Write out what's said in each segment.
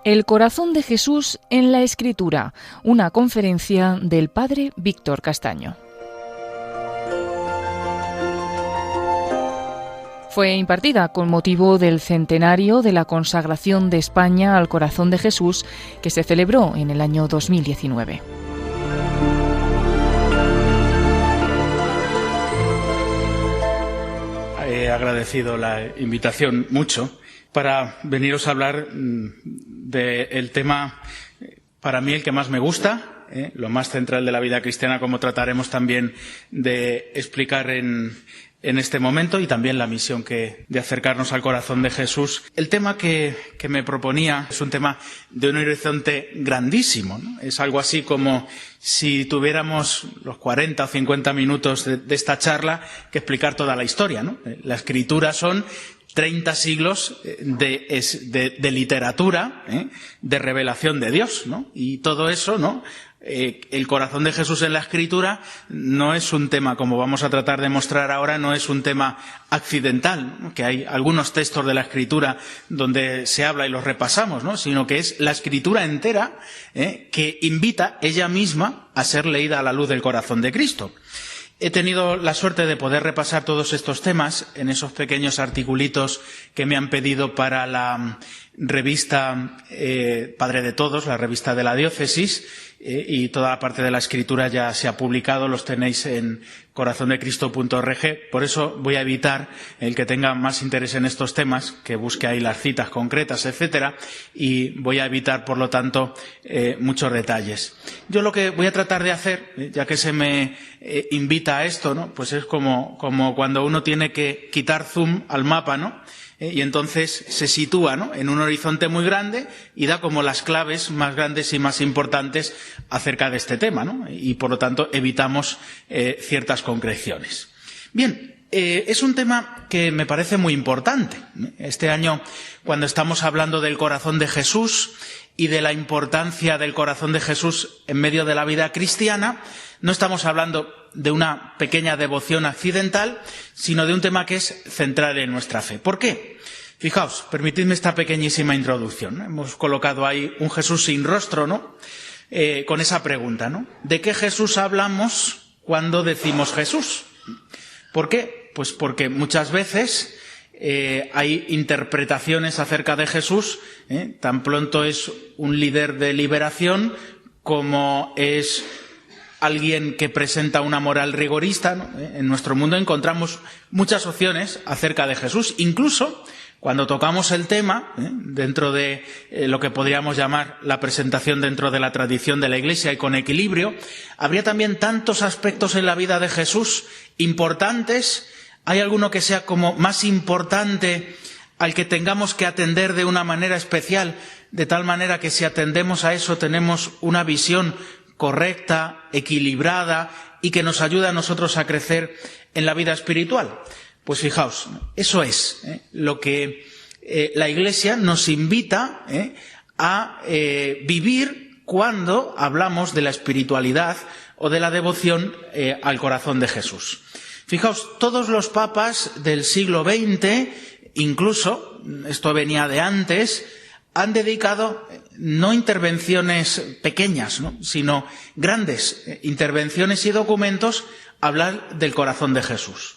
El corazón de Jesús en la Escritura, una conferencia del padre Víctor Castaño. Fue impartida con motivo del centenario de la consagración de España al corazón de Jesús, que se celebró en el año 2019. He agradecido la invitación mucho para veniros a hablar del tema, para mí el que más me gusta, lo más central de la vida cristiana, como trataremos también de explicar en este momento, y también la misión de acercarnos al corazón de Jesús. El tema que me proponía es un tema de un horizonte grandísimo, ¿no? Es algo así como si tuviéramos los 40 o 50 minutos de esta charla que explicar toda la historia, ¿no? La Escritura son 30 siglos de literatura, de revelación de Dios, ¿no? Y todo eso, ¿no? El corazón de Jesús en la Escritura no es un tema, como vamos a tratar de mostrar ahora, no es un tema accidental, ¿no? Que hay algunos textos de la Escritura donde se habla y los repasamos, ¿no? Sino que es la Escritura entera, que invita ella misma a ser leída a la luz del corazón de Cristo. He tenido la suerte de poder repasar todos estos temas en esos pequeños articulitos que me han pedido para la revista Padre de Todos, la revista de la diócesis, y toda la parte de la Escritura ya se ha publicado, los tenéis en corazondecristo.org. Por eso voy a evitar el que tenga más interés en estos temas, que busque ahí las citas concretas, etcétera, y voy a evitar, por lo tanto, muchos detalles. Yo lo que voy a tratar de hacer, ya que se me invita a esto, ¿no? Pues es como cuando uno tiene que quitar zoom al mapa, ¿no? Y entonces se sitúa, ¿no? En un horizonte muy grande y da como las claves más grandes y más importantes acerca de este tema, ¿no? Y por lo tanto evitamos ciertas concreciones. Bien, es un tema que me parece muy importante. Este año, cuando estamos hablando del corazón de Jesús y de la importancia del corazón de Jesús en medio de la vida cristiana, no estamos hablando de una pequeña devoción accidental, sino de un tema que es central en nuestra fe. ¿Por qué? Fijaos, permitidme esta pequeñísima introducción, ¿no? Hemos colocado ahí un Jesús sin rostro, ¿no? Con esa pregunta, ¿no? ¿De qué Jesús hablamos cuando decimos Jesús? ¿Por qué? Pues porque muchas veces hay interpretaciones acerca de Jesús, tan pronto es un líder de liberación como es alguien que presenta una moral rigorista, ¿no? En nuestro mundo encontramos muchas opciones acerca de Jesús, incluso cuando tocamos el tema, dentro de lo que podríamos llamar la presentación dentro de la tradición de la Iglesia y con equilibrio, habría también tantos aspectos en la vida de Jesús importantes. ¿Hay alguno que sea como más importante al que tengamos que atender de una manera especial, de tal manera que si atendemos a eso tenemos una visión correcta, equilibrada y que nos ayuda a nosotros a crecer en la vida espiritual? Pues fijaos, eso es lo que la Iglesia nos invita a vivir cuando hablamos de la espiritualidad o de la devoción al corazón de Jesús. Fijaos, todos los papas del siglo XX, incluso, esto venía de antes, han dedicado no intervenciones pequeñas, ¿no? Sino grandes intervenciones y documentos a hablar del corazón de Jesús.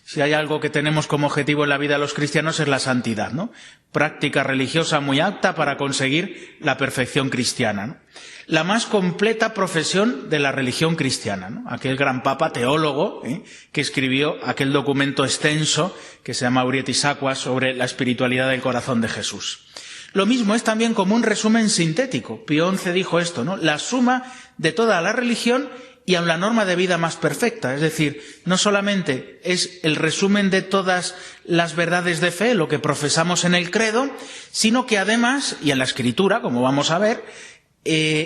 Si hay algo que tenemos como objetivo en la vida de los cristianos es la santidad, ¿no? Práctica religiosa muy apta para conseguir la perfección cristiana, ¿no? La más completa profesión de la religión cristiana, ¿no? Aquel gran papa teólogo que escribió aquel documento extenso que se llama Aurietis Aquas sobre la espiritualidad del corazón de Jesús. Lo mismo es también como un resumen sintético. Pío XI dijo esto, ¿no? La suma de toda la religión y aun la norma de vida más perfecta. Es decir, no solamente es el resumen de todas las verdades de fe, lo que profesamos en el credo, sino que además, y en la Escritura, como vamos a ver,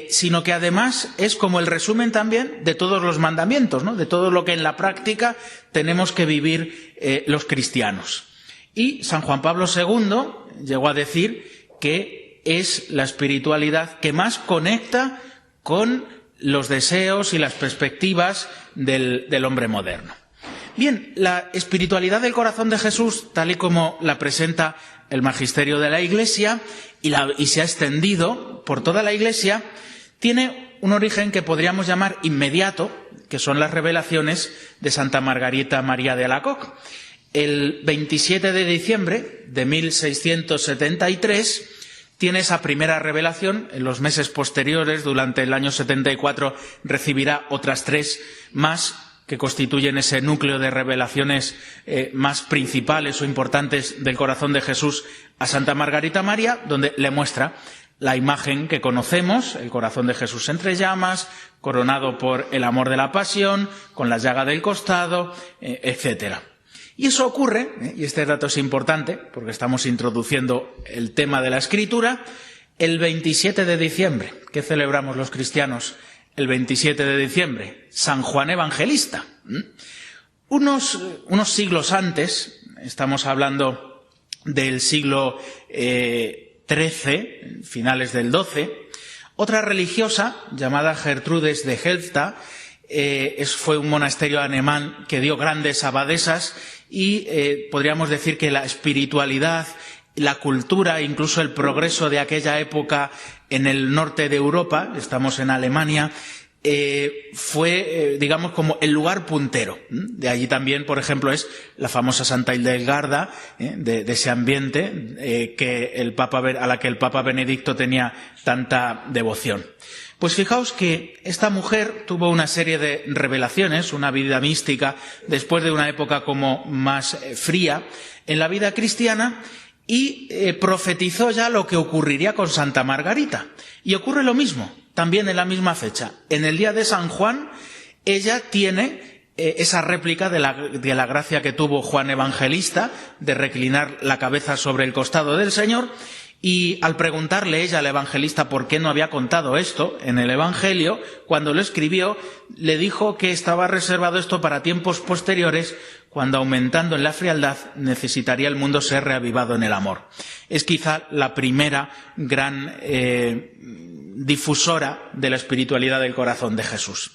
sino que además es como el resumen también de todos los mandamientos, ¿no? De todo lo que en la práctica tenemos que vivir los cristianos. Y San Juan Pablo II llegó a decir que es la espiritualidad que más conecta con los deseos y las perspectivas del hombre moderno. Bien, la espiritualidad del corazón de Jesús, tal y como la presenta el magisterio de la Iglesia y se ha extendido por toda la Iglesia, tiene un origen que podríamos llamar inmediato, que son las revelaciones de Santa Margarita María de Alacoque. El 27 de diciembre de 1673 tiene esa primera revelación. En los meses posteriores, durante el año 74, recibirá otras 3 más que constituyen ese núcleo de revelaciones más principales o importantes del corazón de Jesús a Santa Margarita María, donde le muestra la imagen que conocemos, el corazón de Jesús entre llamas, coronado por el amor de la pasión, con la llaga del costado, etcétera. Y eso ocurre, y este dato es importante, porque estamos introduciendo el tema de la Escritura, el 27 de diciembre. ¿Qué celebramos los cristianos el 27 de diciembre? San Juan Evangelista. Unos siglos antes, estamos hablando del siglo XIII, finales del XII, otra religiosa llamada Gertrudes de Helfta, fue un monasterio alemán que dio grandes abadesas y podríamos decir que la espiritualidad, la cultura, incluso el progreso de aquella época en el norte de Europa, estamos en Alemania, fue, digamos, como el lugar puntero. De allí también, por ejemplo, es la famosa Santa Hildegarda, de ese ambiente a la que el Papa Benedicto tenía tanta devoción. Pues fijaos que esta mujer tuvo una serie de revelaciones, una vida mística, después de una época como más fría en la vida cristiana, y profetizó ya lo que ocurriría con Santa Margarita. Y ocurre lo mismo, también en la misma fecha. En el día de San Juan, ella tiene esa réplica de la gracia que tuvo Juan Evangelista, de reclinar la cabeza sobre el costado del Señor. Y al preguntarle ella al evangelista por qué no había contado esto en el Evangelio, cuando lo escribió, le dijo que estaba reservado esto para tiempos posteriores, cuando, aumentando en la frialdad, necesitaría el mundo ser reavivado en el amor. Es quizá la primera gran difusora de la espiritualidad del corazón de Jesús.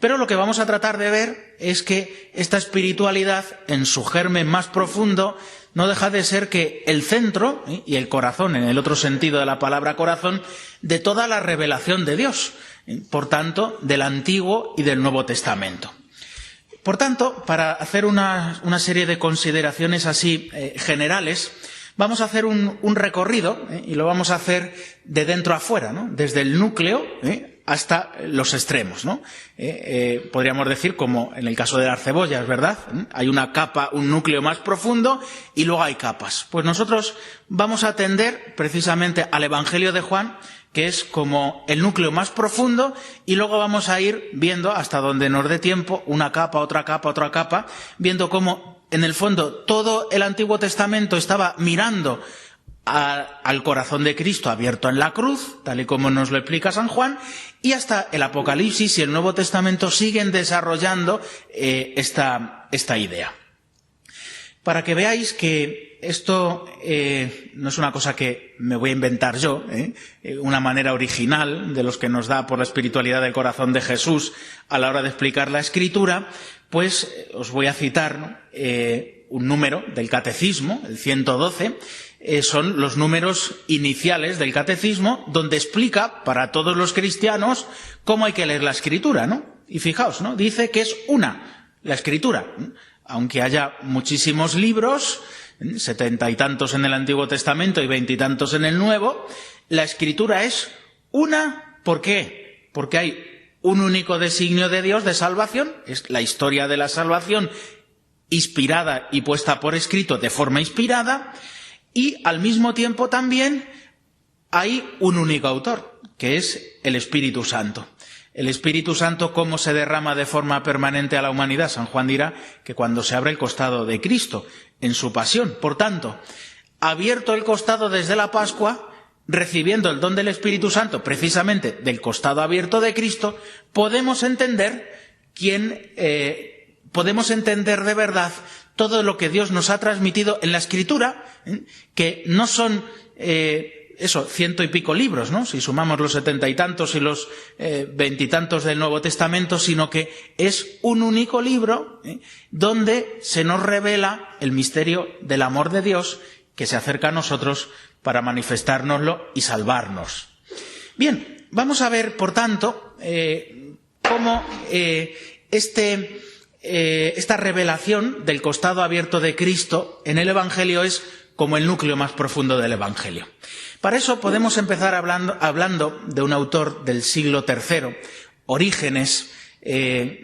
Pero lo que vamos a tratar de ver es que esta espiritualidad, en su germen más profundo, no deja de ser que el centro, y el corazón, en el otro sentido de la palabra corazón, de toda la revelación de Dios, por tanto, del Antiguo y del Nuevo Testamento. Por tanto, para hacer una serie de consideraciones así generales, vamos a hacer un recorrido, y lo vamos a hacer de dentro a fuera, ¿no? Desde el núcleo hasta los extremos, ¿no? Podríamos decir, como en el caso de las cebollas, ¿verdad? Hay una capa, un núcleo más profundo, y luego hay capas. Pues nosotros vamos a atender precisamente al Evangelio de Juan, que es como el núcleo más profundo, y luego vamos a ir viendo, hasta donde nos dé tiempo, una capa, otra capa, viendo cómo, en el fondo, todo el Antiguo Testamento estaba mirando al corazón de Cristo abierto en la cruz, tal y como nos lo explica San Juan, y hasta el Apocalipsis y el Nuevo Testamento siguen desarrollando esta idea. Para que veáis que esto no es una cosa que me voy a inventar yo, una manera original de los que nos da por la espiritualidad del corazón de Jesús a la hora de explicar la Escritura, pues os voy a citar un número del Catecismo, el 112, son los números iniciales del Catecismo, donde explica para todos los cristianos cómo hay que leer la Escritura, ¿no? Y fijaos, ¿no? Dice que es la Escritura. Aunque haya muchísimos libros, 70 y tantos en el Antiguo Testamento y 20 y tantos en el Nuevo, la Escritura es una. ¿Por qué? Porque hay un único designio de Dios de salvación, es la historia de la salvación inspirada y puesta por escrito de forma inspirada, y al mismo tiempo también hay un único autor, que es el Espíritu Santo. El Espíritu Santo, ¿cómo se derrama de forma permanente a la humanidad? San Juan dirá que cuando se abre el costado de Cristo, en su pasión. Por tanto, abierto el costado desde la Pascua, recibiendo el don del Espíritu Santo, precisamente del costado abierto de Cristo, podemos entender de verdad todo lo que Dios nos ha transmitido en la Escritura, que no son 100 y pico libros, ¿no? Si sumamos los 70 y tantos y los 20 y tantos del Nuevo Testamento, sino que es un único libro donde se nos revela el misterio del amor de Dios que se acerca a nosotros para manifestárnoslo y salvarnos. Bien, vamos a ver, por tanto, cómo esta revelación del costado abierto de Cristo en el Evangelio es como el núcleo más profundo del Evangelio. Para eso podemos empezar hablando de un autor del siglo III, Orígenes.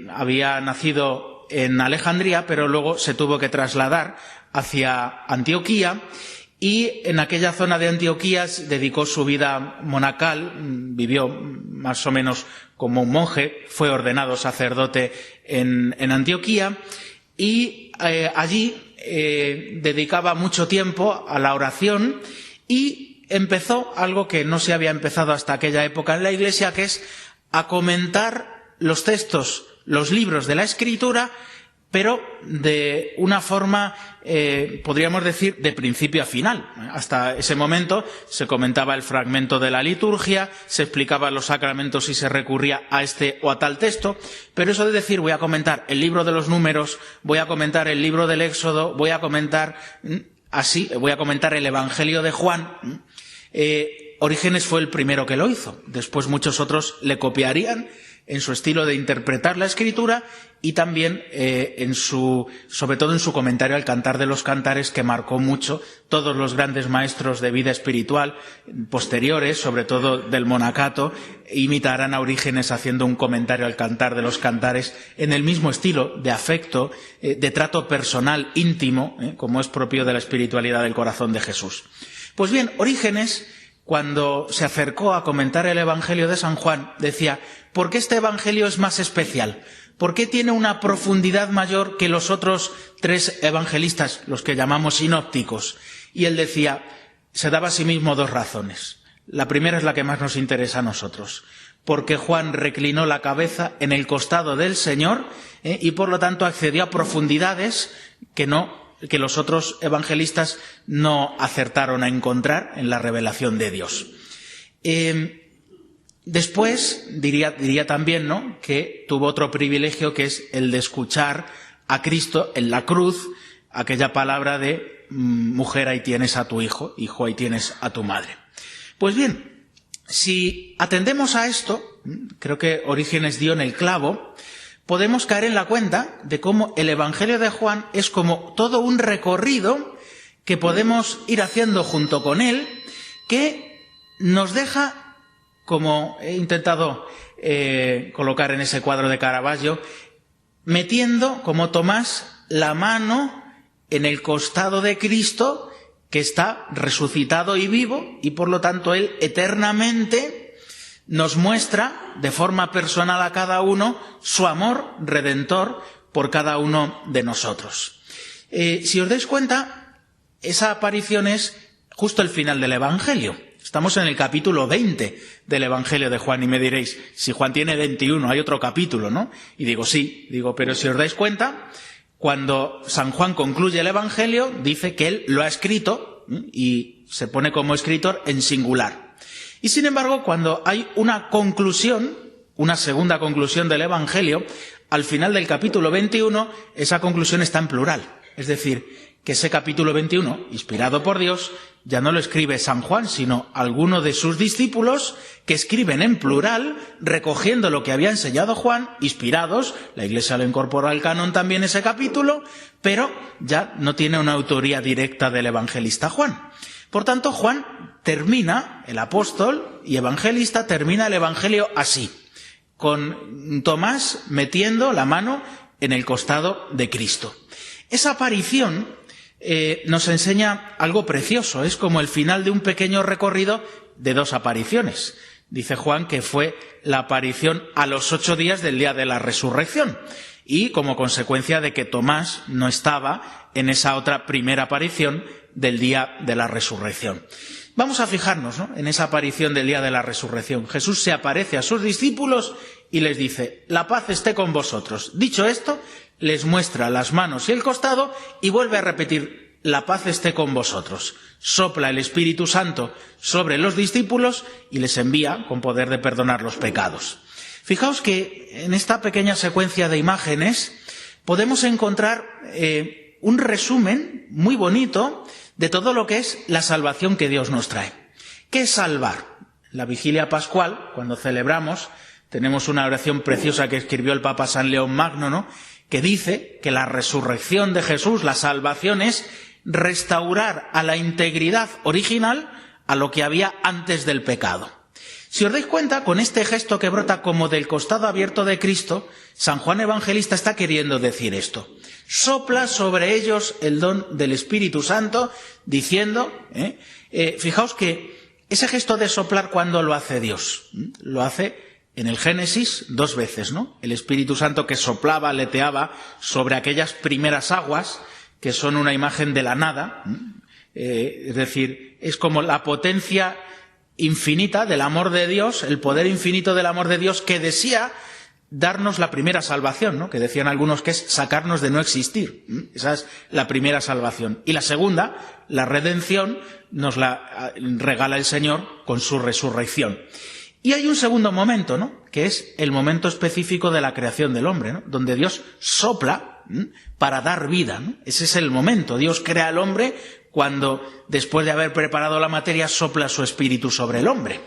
Había nacido en Alejandría, pero luego se tuvo que trasladar hacia Antioquía, y en aquella zona de Antioquía dedicó su vida monacal, vivió más o menos como un monje, fue ordenado sacerdote en Antioquía, y allí dedicaba mucho tiempo a la oración, y empezó algo que no se había empezado hasta aquella época en la Iglesia, que es a comentar los textos, los libros de la Escritura, pero de una forma, podríamos decir, de principio a final. Hasta ese momento se comentaba el fragmento de la liturgia, se explicaban los sacramentos y se recurría a este o a tal texto, pero eso de decir voy a comentar el libro de los Números, voy a comentar el libro del Éxodo, voy a comentar el Evangelio de Juan, Orígenes fue el primero que lo hizo. Después muchos otros le copiarían en su estilo de interpretar la Escritura, y también sobre todo en su comentario al Cantar de los Cantares, que marcó mucho. Todos los grandes maestros de vida espiritual posteriores, sobre todo del monacato, imitarán a Orígenes haciendo un comentario al Cantar de los Cantares en el mismo estilo de afecto, de trato personal, íntimo, como es propio de la espiritualidad del corazón de Jesús. Pues bien, Orígenes, cuando se acercó a comentar el Evangelio de San Juan, decía: ¿por qué este Evangelio es más especial? ¿Por qué tiene una profundidad mayor que los otros 3 evangelistas, los que llamamos sinópticos? Y él decía, se daba a sí mismo 2 razones. La primera es la que más nos interesa a nosotros, porque Juan reclinó la cabeza en el costado del Señor, y por lo tanto accedió a profundidades que los otros evangelistas no acertaron a encontrar en la revelación de Dios. Después diría también, ¿no?, que tuvo otro privilegio, que es el de escuchar a Cristo en la cruz, aquella palabra de mujer, ahí tienes a tu hijo, hijo, ahí tienes a tu madre. Pues bien, si atendemos a esto, creo que Orígenes dio en el clavo, podemos caer en la cuenta de cómo el Evangelio de Juan es como todo un recorrido que podemos ir haciendo junto con él, que nos deja, como he intentado colocar en ese cuadro de Caravaggio, metiendo, como Tomás, la mano en el costado de Cristo, que está resucitado y vivo, y por lo tanto él eternamente nos muestra de forma personal a cada uno su amor redentor por cada uno de nosotros. Si os dais cuenta, esa aparición es justo el final del Evangelio. Estamos en el capítulo 20 del Evangelio de Juan, y me diréis, si Juan tiene 21, hay otro capítulo, ¿no? Y digo, sí, pero si os dais cuenta, cuando San Juan concluye el Evangelio, dice que él lo ha escrito, y se pone como escritor en singular. Y sin embargo, cuando hay una conclusión, una segunda conclusión del Evangelio, al final del capítulo 21, esa conclusión está en plural. Es decir, que ese capítulo 21, inspirado por Dios, ya no lo escribe San Juan, sino alguno de sus discípulos, que escriben en plural, recogiendo lo que había enseñado Juan, inspirados. La Iglesia lo incorporó al canon también ese capítulo, pero ya no tiene una autoría directa del evangelista Juan. Por tanto, Juan termina, el apóstol y evangelista, termina el Evangelio así, con Tomás metiendo la mano en el costado de Cristo. Esa aparición nos enseña algo precioso. Es como el final de un pequeño recorrido de 2 apariciones. Dice Juan que fue la aparición a los 8 días del día de la resurrección, y como consecuencia de que Tomás no estaba en esa otra primera aparición del día de la resurrección. Vamos a fijarnos, ¿no?, en esa aparición del día de la resurrección. Jesús se aparece a sus discípulos y les dice: la paz esté con vosotros. Dicho esto, les muestra las manos y el costado y vuelve a repetir la paz esté con vosotros. Sopla el Espíritu Santo sobre los discípulos y les envía con poder de perdonar los pecados. Fijaos que en esta pequeña secuencia de imágenes podemos encontrar un resumen muy bonito de todo lo que es la salvación que Dios nos trae. ¿Qué es salvar? La vigilia pascual, cuando celebramos, tenemos una oración preciosa que escribió el Papa San León Magno, ¿no?, que dice que la resurrección de Jesús, la salvación, es restaurar a la integridad original a lo que había antes del pecado. Si os dais cuenta, con este gesto que brota como del costado abierto de Cristo, San Juan Evangelista está queriendo decir esto. Sopla sobre ellos el don del Espíritu Santo, diciendo, fijaos que ese gesto de soplar, ¿cuándo lo hace Dios? Lo hace en el Génesis 2 veces, ¿no? El Espíritu Santo que soplaba, aleteaba sobre aquellas primeras aguas, que son una imagen de la nada, es decir, es como la potencia infinita del amor de Dios, el poder infinito del amor de Dios que desea darnos la primera salvación, ¿no?, que decían algunos que es sacarnos de no existir. Esa es la primera salvación. Y la segunda, la redención, nos la regala el Señor con su resurrección. Y hay un segundo momento, ¿no?, que es el momento específico de la creación del hombre, ¿no?, donde Dios sopla para dar vida, ¿no? Ese es el momento. Dios crea al hombre cuando, después de haber preparado la materia, sopla su espíritu sobre el hombre.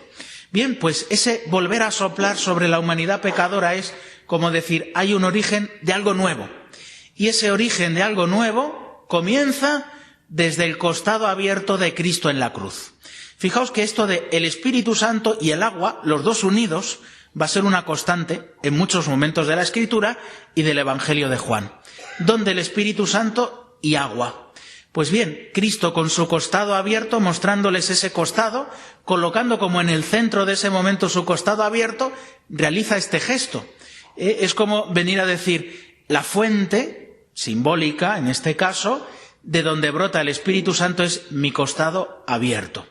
Bien, pues ese volver a soplar sobre la humanidad pecadora es como decir, hay un origen de algo nuevo. Y ese origen de algo nuevo comienza desde el costado abierto de Cristo en la cruz. Fijaos que esto de el Espíritu Santo y el agua, los dos unidos, va a ser una constante en muchos momentos de la Escritura y del Evangelio de Juan. Donde el Espíritu Santo y agua. Pues bien, Cristo con su costado abierto, mostrándoles ese costado, colocando como en el centro de ese momento su costado abierto, realiza este gesto. Es como venir a decir, la fuente, simbólica en este caso, de donde brota el Espíritu Santo es mi costado abierto.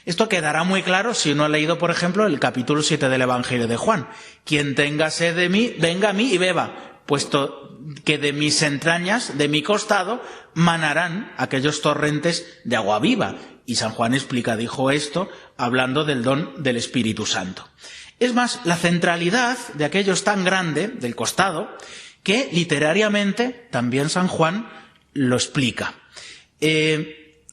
Esto quedará muy claro si uno ha leído, por ejemplo, el capítulo 7 del Evangelio de Juan. Quien tenga sed de mí, venga a mí y beba, puesto que de mis entrañas, de mi costado, manarán aquellos torrentes de agua viva. Y San Juan dijo esto hablando del don del Espíritu Santo. Es más, la centralidad de aquello es tan grande, del costado, que literariamente también San Juan lo explica.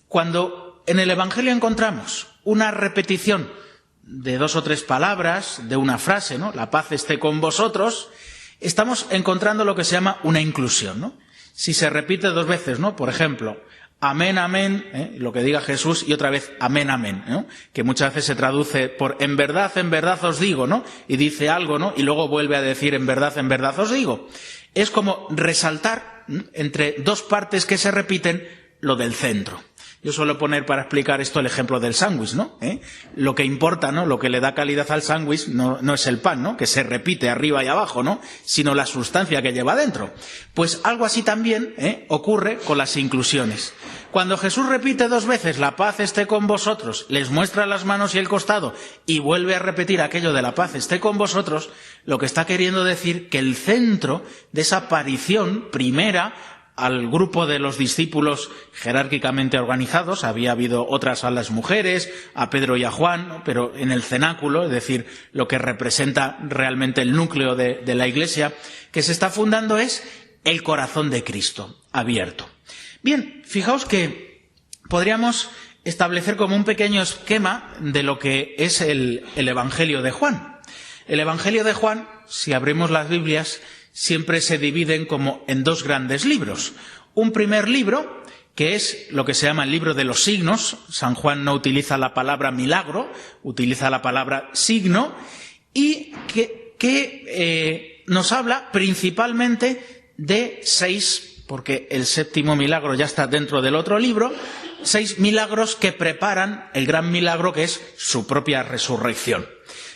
Cuando en el Evangelio encontramos una repetición de 2 o 3 palabras, de una frase, ¿no?, la paz esté con vosotros, estamos encontrando lo que se llama una inclusión, ¿no? Si se repite 2 veces, ¿no?, por ejemplo, amén, amén, lo que diga Jesús, y otra vez amén, amén, ¿no?, que muchas veces se traduce por en verdad os digo, ¿no?, y dice algo, ¿no?, y luego vuelve a decir en verdad os digo. Es como resaltar entre 2 partes que se repiten lo del centro. Yo suelo poner para explicar esto el ejemplo del sándwich, ¿no? Lo que importa, ¿no?, lo que le da calidad al sándwich no es el pan, ¿no?, que se repite arriba y abajo, ¿no?, sino la sustancia que lleva dentro. Pues algo así también ocurre con las inclusiones. Cuando Jesús repite 2 veces la paz esté con vosotros, les muestra las manos y el costado y vuelve a repetir aquello de la paz esté con vosotros, lo que está queriendo decir que el centro de esa aparición primera al grupo de los discípulos jerárquicamente organizados, había habido otras a las mujeres, a Pedro y a Juan, ¿no?, pero en el cenáculo, es decir, lo que representa realmente el núcleo de la Iglesia, que se está fundando es el corazón de Cristo abierto. Bien, fijaos que podríamos establecer como un pequeño esquema de lo que es el Evangelio de Juan. El Evangelio de Juan, si abrimos las Biblias, siempre se dividen como en 2 grandes libros. Un primer libro, que es lo que se llama el libro de los signos. San Juan no utiliza la palabra milagro, utiliza la palabra signo, y que nos habla principalmente de 6, porque el 7º milagro ya está dentro del otro libro, 6 milagros que preparan el gran milagro que es su propia resurrección.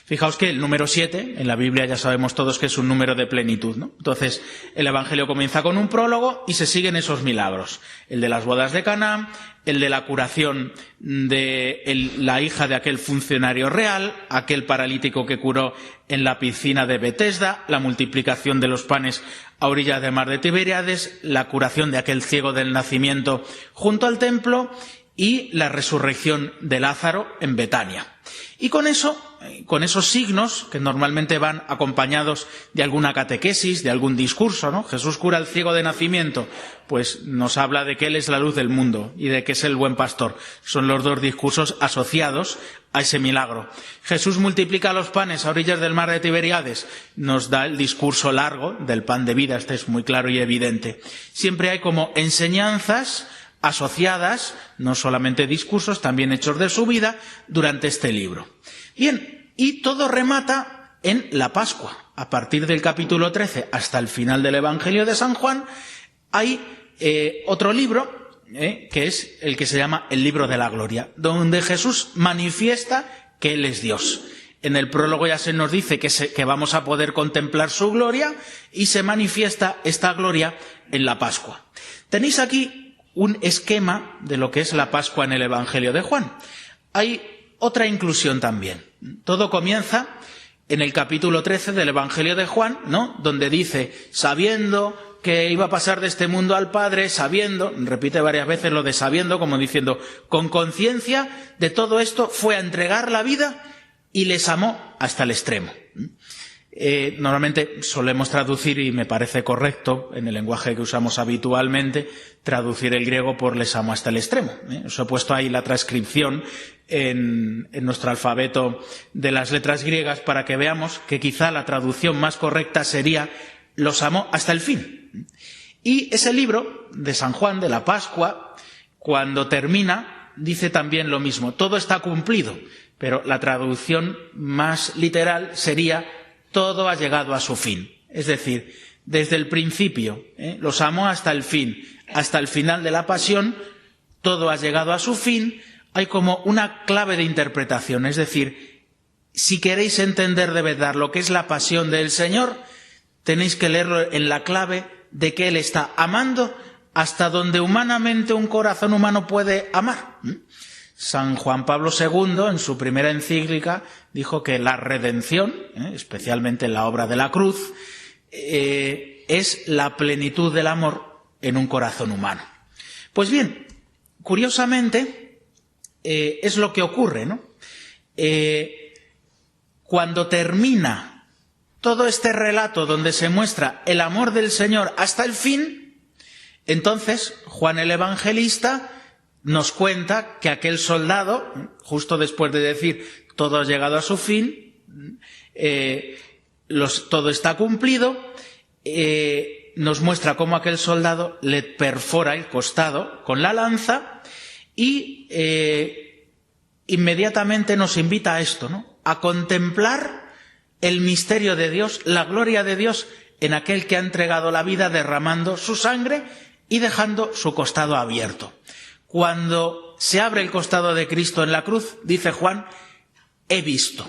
Fijaos que el número 7, en la Biblia ya sabemos todos que es un número de plenitud, ¿no? Entonces, el Evangelio comienza con un prólogo y se siguen esos milagros. El de las bodas de Caná, el de la curación de la hija de aquel funcionario real, aquel paralítico que curó en la piscina de Betesda, la multiplicación de los panes a orillas del mar de Tiberíades, la curación de aquel ciego del nacimiento junto al templo y la resurrección de Lázaro en Betania. Y con esos signos, que normalmente van acompañados de alguna catequesis, de algún discurso, ¿no? Jesús cura al ciego de nacimiento, pues nos habla de que Él es la luz del mundo y de que es el buen pastor. Son los dos discursos asociados a ese milagro. Jesús multiplica los panes a orillas del mar de Tiberíades, nos da el discurso largo del pan de vida, este es muy claro y evidente. Siempre hay como enseñanzas asociadas, no solamente discursos, también hechos de su vida, durante este libro. Bien, y todo remata en la Pascua. A partir del capítulo 13 hasta el final del Evangelio de San Juan, hay otro libro, que es el que se llama el libro de la gloria, donde Jesús manifiesta que Él es Dios. En el prólogo ya se nos dice que vamos a poder contemplar su gloria y se manifiesta esta gloria en la Pascua. Tenéis aquí un esquema de lo que es la Pascua en el Evangelio de Juan. Hay otra inclusión también. Todo comienza en el capítulo 13 del Evangelio de Juan, ¿no? Donde dice, sabiendo que iba a pasar de este mundo al Padre, sabiendo, repite varias veces lo de sabiendo, como diciendo, con conciencia de todo esto, fue a entregar la vida y les amó hasta el extremo. Normalmente solemos traducir, y me parece correcto, en el lenguaje que usamos habitualmente, traducir el griego por les amo hasta el extremo. Os he puesto ahí la transcripción en nuestro alfabeto de las letras griegas para que veamos que quizá la traducción más correcta sería los amó hasta el fin. Y ese libro de San Juan, de la Pascua, cuando termina, dice también lo mismo. Todo está cumplido, pero la traducción más literal sería todo ha llegado a su fin. Es decir, desde el principio, los amó hasta el fin, hasta el final de la pasión, todo ha llegado a su fin. Hay como una clave de interpretación, es decir, si queréis entender de verdad lo que es la pasión del Señor, tenéis que leerlo en la clave de que Él está amando hasta donde humanamente un corazón humano puede amar. San Juan Pablo II, en su primera encíclica, dijo que la redención, especialmente en la obra de la cruz, es la plenitud del amor en un corazón humano. Pues bien, curiosamente, es lo que ocurre, ¿no? Cuando termina todo este relato donde se muestra el amor del Señor hasta el fin, entonces Juan el Evangelista nos cuenta que aquel soldado, justo después de decir todo ha llegado a su fin, todo está cumplido, nos muestra cómo aquel soldado le perfora el costado con la lanza y inmediatamente nos invita a esto, ¿no? A contemplar el misterio de Dios, la gloria de Dios en aquel que ha entregado la vida derramando su sangre y dejando su costado abierto. Cuando se abre el costado de Cristo en la cruz, dice Juan, he visto.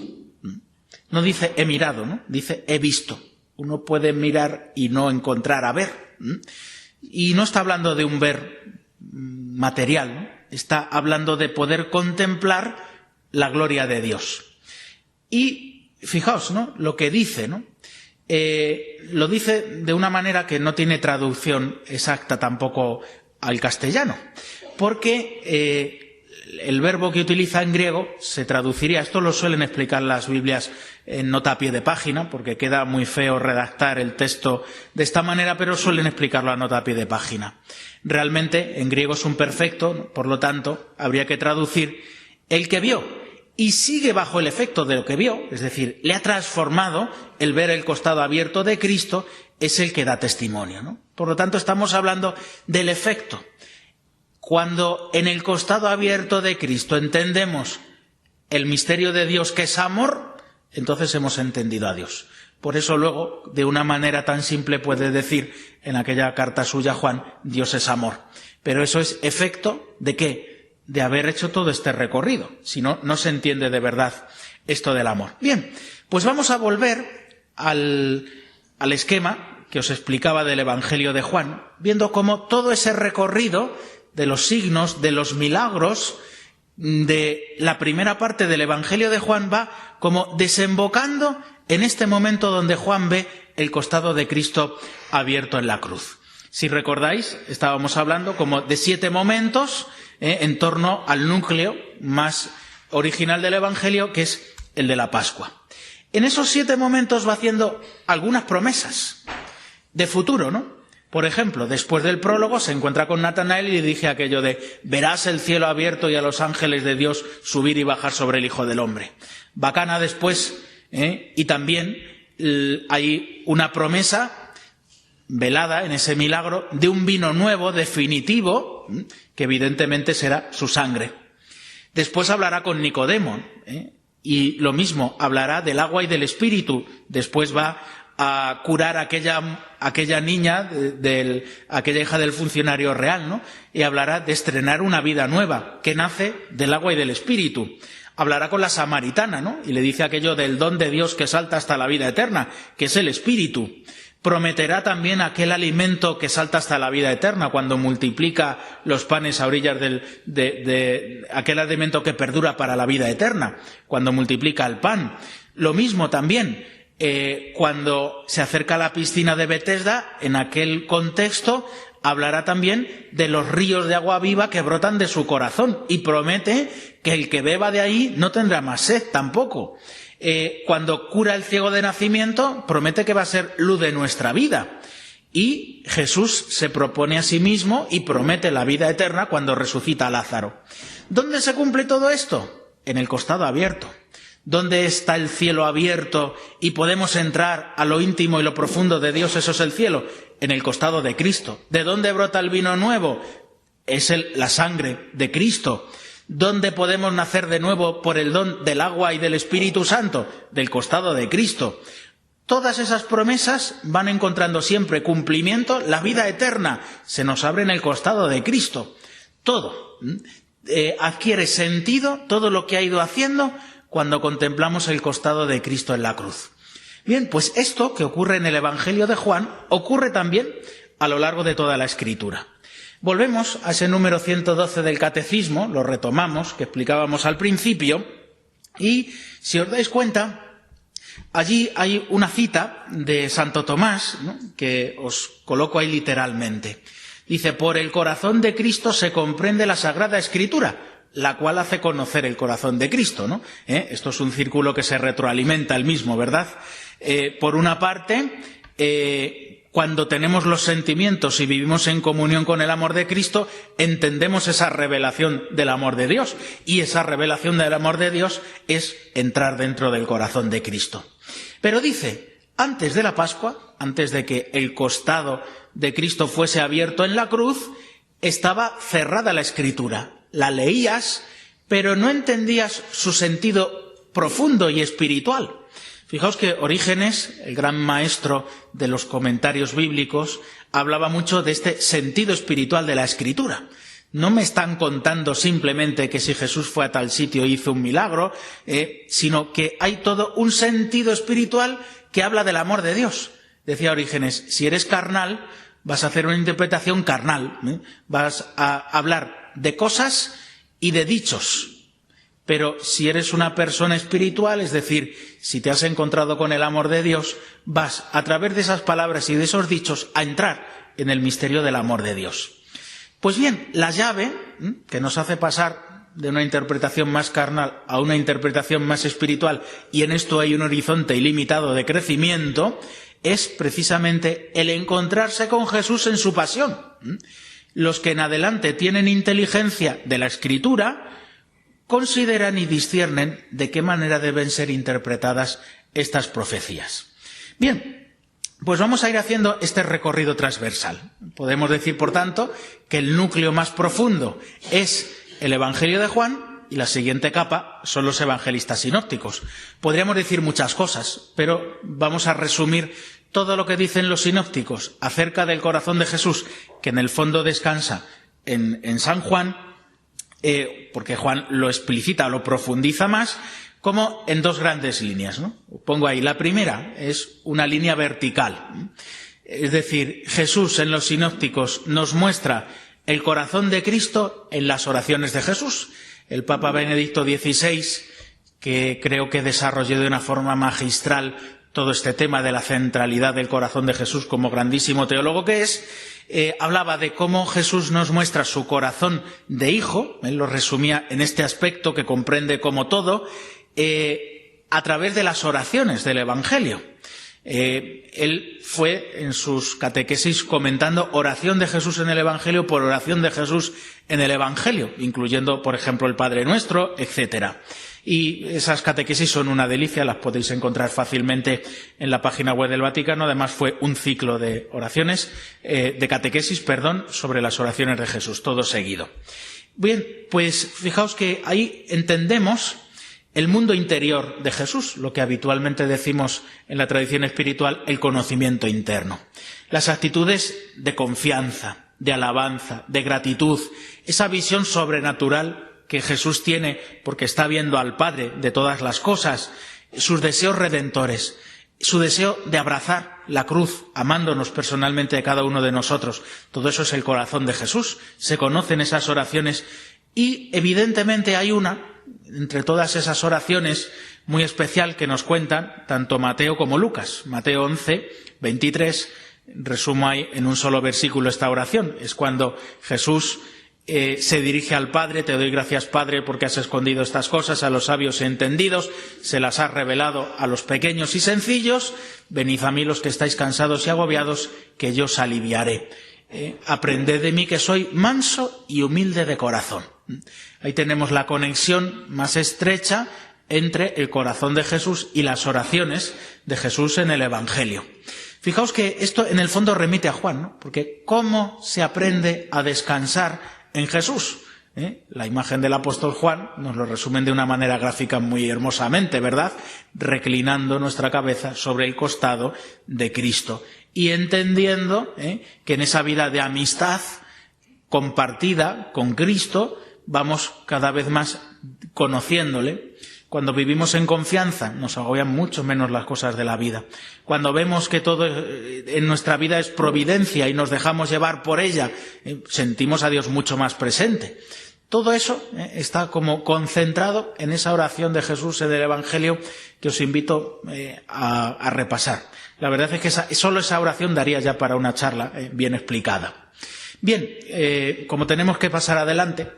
No dice he mirado, ¿no? Dice he visto. Uno puede mirar y no encontrar a ver. Y no está hablando de un ver material, ¿no? Está hablando de poder contemplar la gloria de Dios. Y fijaos, ¿no? Lo que dice, ¿no? Lo dice de una manera que no tiene traducción exacta tampoco al castellano. Porque el verbo que utiliza en griego se traduciría, esto lo suelen explicar las Biblias en nota a pie de página, porque queda muy feo redactar el texto de esta manera, pero suelen explicarlo a nota a pie de página. Realmente en griego es un perfecto, por lo tanto, habría que traducir el que vio y sigue bajo el efecto de lo que vio, es decir, le ha transformado el ver el costado abierto de Cristo, es el que da testimonio, ¿no? Por lo tanto, estamos hablando del efecto. Cuando en el costado abierto de Cristo entendemos el misterio de Dios que es amor, entonces hemos entendido a Dios. Por eso luego, de una manera tan simple puede decir en aquella carta suya Juan, Dios es amor. Pero eso es efecto ¿de qué? de haber hecho todo este recorrido. Si no, no se entiende de verdad esto del amor. Bien, pues vamos a volver al esquema que os explicaba del Evangelio de Juan, viendo cómo todo ese recorrido de los signos, de los milagros, de la primera parte del Evangelio de Juan va como desembocando en este momento donde Juan ve el costado de Cristo abierto en la cruz. Si recordáis, estábamos hablando como de 7 momentos en torno al núcleo más original del Evangelio, que es el de la Pascua. En esos 7 momentos va haciendo algunas promesas de futuro, ¿no? Por ejemplo, después del prólogo se encuentra con Natanael y le dice aquello de verás el cielo abierto y a los ángeles de Dios subir y bajar sobre el Hijo del Hombre. Bacana después, y también hay una promesa velada en ese milagro de un vino nuevo, definitivo, que evidentemente será su sangre. Después hablará con Nicodemo, y lo mismo, hablará del agua y del espíritu. Después va a curar a aquella niña, aquella hija del funcionario real, ¿no? Y hablará de estrenar una vida nueva, que nace del agua y del espíritu. Hablará con la samaritana, ¿no? Y le dice aquello del don de Dios que salta hasta la vida eterna, que es el espíritu. Prometerá también aquel alimento que salta hasta la vida eterna, cuando multiplica los panes a orillas de aquel alimento que perdura para la vida eterna, cuando multiplica el pan. Lo mismo también, cuando se acerca a la piscina de Betesda, en aquel contexto, hablará también de los ríos de agua viva que brotan de su corazón y promete que el que beba de ahí no tendrá más sed tampoco. Cuando cura el ciego de nacimiento, promete que va a ser luz de nuestra vida. Y Jesús se propone a sí mismo y promete la vida eterna cuando resucita a Lázaro. ¿Dónde se cumple todo esto? En el costado abierto. ¿Dónde está el cielo abierto y podemos entrar a lo íntimo y lo profundo de Dios? Eso es el cielo. En el costado de Cristo. ¿De dónde brota el vino nuevo? Es la sangre de Cristo. ¿Dónde podemos nacer de nuevo por el don del agua y del Espíritu Santo? Del costado de Cristo. Todas esas promesas van encontrando siempre cumplimiento. La vida eterna se nos abre en el costado de Cristo. Todo adquiere sentido, todo lo que ha ido haciendo, cuando contemplamos el costado de Cristo en la cruz. Bien, pues esto que ocurre en el Evangelio de Juan ocurre también a lo largo de toda la Escritura. Volvemos a ese número 112 del Catecismo, lo retomamos, que explicábamos al principio, y si os dais cuenta, allí hay una cita de Santo Tomás, ¿no?, que os coloco ahí literalmente. Dice, por el corazón de Cristo se comprende la Sagrada Escritura, la cual hace conocer el corazón de Cristo, ¿no? Esto es un círculo que se retroalimenta el mismo, ¿verdad? Por una parte, cuando tenemos los sentimientos y vivimos en comunión con el amor de Cristo, entendemos esa revelación del amor de Dios. Y esa revelación del amor de Dios es entrar dentro del corazón de Cristo. Pero dice, antes de la Pascua, antes de que el costado de Cristo fuese abierto en la cruz, estaba cerrada la Escritura. La leías, pero no entendías su sentido profundo y espiritual. Fijaos que Orígenes, el gran maestro de los comentarios bíblicos, hablaba mucho de este sentido espiritual de la Escritura. No me están contando simplemente que si Jesús fue a tal sitio hizo un milagro, sino que hay todo un sentido espiritual que habla del amor de Dios. Decía Orígenes, si eres carnal, vas a hacer una interpretación carnal, vas a hablar de cosas y de dichos. Pero si eres una persona espiritual, es decir, si te has encontrado con el amor de Dios, vas a través de esas palabras y de esos dichos a entrar en el misterio del amor de Dios. Pues bien, la llave que nos hace pasar de una interpretación más carnal a una interpretación más espiritual, y en esto hay un horizonte ilimitado de crecimiento, es precisamente el encontrarse con Jesús en su pasión. Los que en adelante tienen inteligencia de la Escritura consideran y disciernen de qué manera deben ser interpretadas estas profecías. Bien, pues vamos a ir haciendo este recorrido transversal. Podemos decir, por tanto, que el núcleo más profundo es el Evangelio de Juan y la siguiente capa son los evangelistas sinópticos. Podríamos decir muchas cosas, pero vamos a resumir todo lo que dicen los sinópticos acerca del corazón de Jesús, que en el fondo descansa en San Juan, porque Juan lo explicita, lo profundiza más, como en dos grandes líneas, ¿no? Pongo ahí, la primera es una línea vertical. Es decir, Jesús en los sinópticos nos muestra el corazón de Cristo en las oraciones de Jesús. El Papa Benedicto XVI, que creo que desarrolló de una forma magistral todo este tema de la centralidad del corazón de Jesús como grandísimo teólogo que es, hablaba de cómo Jesús nos muestra su corazón de hijo, él lo resumía en este aspecto que comprende como todo, a través de las oraciones del Evangelio. Él fue en sus catequesis comentando oración de Jesús en el Evangelio por oración de Jesús en el Evangelio, incluyendo, por ejemplo, el Padre Nuestro, etcétera. Y esas catequesis son una delicia, las podéis encontrar fácilmente en la página web del Vaticano. Además, fue un ciclo de oraciones, de catequesis, sobre las oraciones de Jesús, todo seguido. Bien, pues fijaos que ahí entendemos el mundo interior de Jesús, lo que habitualmente decimos en la tradición espiritual, el conocimiento interno. Las actitudes de confianza, de alabanza, de gratitud, esa visión sobrenatural que Jesús tiene porque está viendo al Padre de todas las cosas, sus deseos redentores, su deseo de abrazar la cruz, amándonos personalmente de cada uno de nosotros. Todo eso es el corazón de Jesús. Se conocen esas oraciones y evidentemente hay una entre todas esas oraciones muy especial que nos cuentan tanto Mateo como Lucas. Mateo 11, 23, resumo ahí en un solo versículo esta oración. Es cuando Jesús se dirige al Padre: te doy gracias, Padre, porque has escondido estas cosas a los sabios y entendidos, se las has revelado a los pequeños y sencillos. Venid a mí los que estáis cansados y agobiados, que yo os aliviaré. Aprended de mí, que soy manso y humilde de corazón. Ahí tenemos la conexión más estrecha entre el corazón de Jesús y las oraciones de Jesús en el Evangelio. Fijaos que esto en el fondo remite a Juan, ¿no? Porque ¿cómo se aprende a descansar en Jesús? La imagen del apóstol Juan nos lo resumen de una manera gráfica muy hermosamente, ¿verdad? Reclinando nuestra cabeza sobre el costado de Cristo y entendiendo que en esa vida de amistad compartida con Cristo vamos cada vez más conociéndole. Cuando vivimos en confianza nos agobian mucho menos las cosas de la vida. Cuando vemos que todo en nuestra vida es providencia y nos dejamos llevar por ella, sentimos a Dios mucho más presente. Todo eso está como concentrado en esa oración de Jesús en el Evangelio que os invito a repasar. La verdad es que solo esa oración daría ya para una charla bien explicada. Bien, como tenemos que pasar adelante,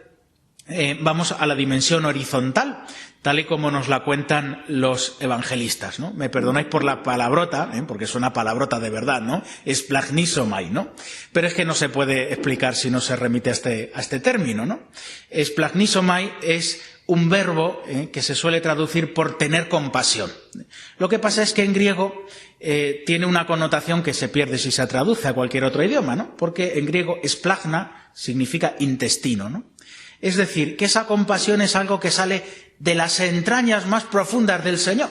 vamos a la dimensión horizontal, tal y como nos la cuentan los evangelistas, ¿no? Me perdonáis por la palabrota, porque es una palabrota de verdad, ¿no? Esplagnisomai, ¿no? Pero es que no se puede explicar si no se remite a este término, ¿no? Esplagnisomai es un verbo que se suele traducir por tener compasión. Lo que pasa es que en griego tiene una connotación que se pierde si se traduce a cualquier otro idioma, ¿no? Porque en griego esplagna significa intestino, ¿no? Es decir, que esa compasión es algo que sale de las entrañas más profundas del Señor.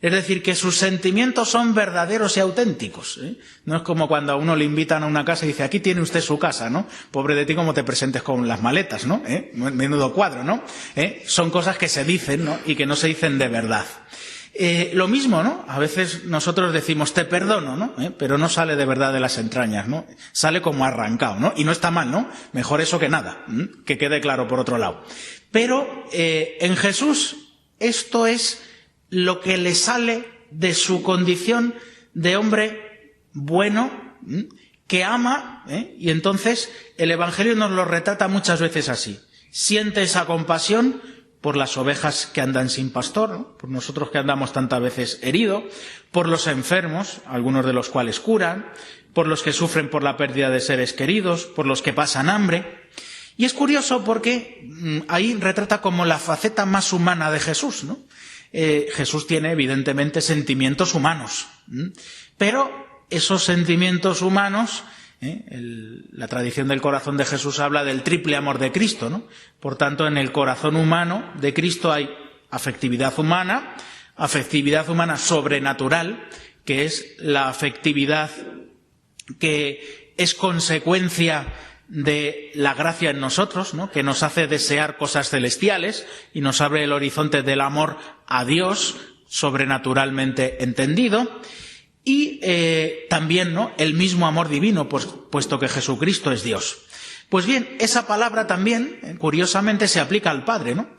Es decir, que sus sentimientos son verdaderos y auténticos. No es como cuando a uno le invitan a una casa y dice: aquí tiene usted su casa, ¿no? Pobre de ti como te presentes con las maletas, ¿no? Menudo cuadro, ¿no? Son cosas que se dicen, ¿no? Y que no se dicen de verdad. Lo mismo, ¿no? A veces nosotros decimos: te perdono, ¿no? Pero no sale de verdad de las entrañas, ¿no? Sale como arrancado, ¿no? Y no está mal, ¿no? Mejor eso que nada, que quede claro por otro lado. Pero en Jesús esto es lo que le sale de su condición de hombre bueno, que ama, y entonces el Evangelio nos lo retrata muchas veces así. Siente esa compasión por las ovejas que andan sin pastor, ¿no? Por nosotros que andamos tantas veces heridos, por los enfermos, algunos de los cuales curan, por los que sufren por la pérdida de seres queridos, por los que pasan hambre. Y es curioso porque ahí retrata como la faceta más humana de Jesús, ¿no? Jesús tiene evidentemente sentimientos humanos, pero esos sentimientos humanos, la tradición del corazón de Jesús habla del triple amor de Cristo, ¿no? Por tanto, en el corazón humano de Cristo hay afectividad humana sobrenatural, que es la afectividad que es consecuencia de la gracia en nosotros, ¿no?, que nos hace desear cosas celestiales y nos abre el horizonte del amor a Dios sobrenaturalmente entendido, y también, ¿no?, el mismo amor divino, puesto que Jesucristo es Dios. Pues bien, esa palabra también, curiosamente, se aplica al Padre, ¿no?